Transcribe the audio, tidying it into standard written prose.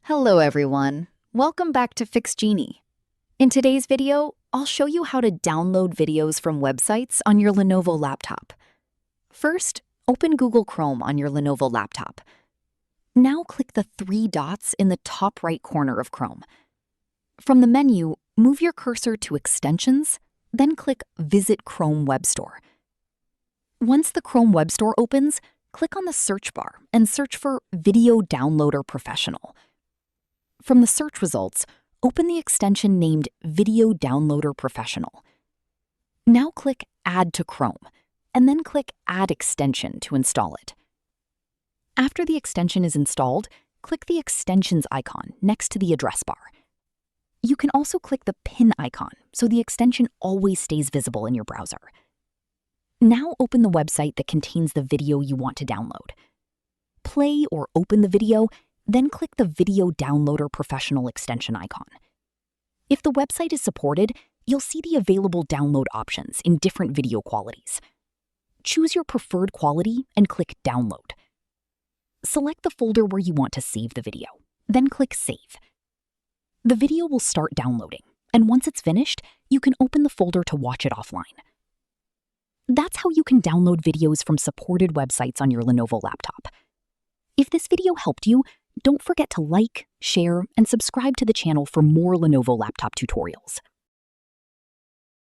Hello everyone, welcome back to FixGenie. In today's video, I'll show you how to download videos from websites on your Lenovo laptop. First, open Google Chrome on your Lenovo laptop. Now click the three dots in the top right corner of Chrome. From the menu, move your cursor to Extensions, then click Visit Chrome Web Store. Once the Chrome Web Store opens, click on the search bar and search for Video Downloader Professional. From the search results, open the extension named Video Downloader Professional. Now click Add to Chrome, and then click Add Extension to install it. After the extension is installed, click the Extensions icon next to the address bar. You can also click the pin icon so the extension always stays visible in your browser. Now open the website that contains the video you want to download. Play or open the video, then click the Video Downloader Professional extension icon. If the website is supported, you'll see the available download options in different video qualities. Choose your preferred quality and click Download. Select the folder where you want to save the video, then click Save. The video will start downloading, and once it's finished, you can open the folder to watch it offline. That's how you can download videos from supported websites on your Lenovo laptop. If this video helped you, don't forget to like, share, and subscribe to the channel for more Lenovo laptop tutorials.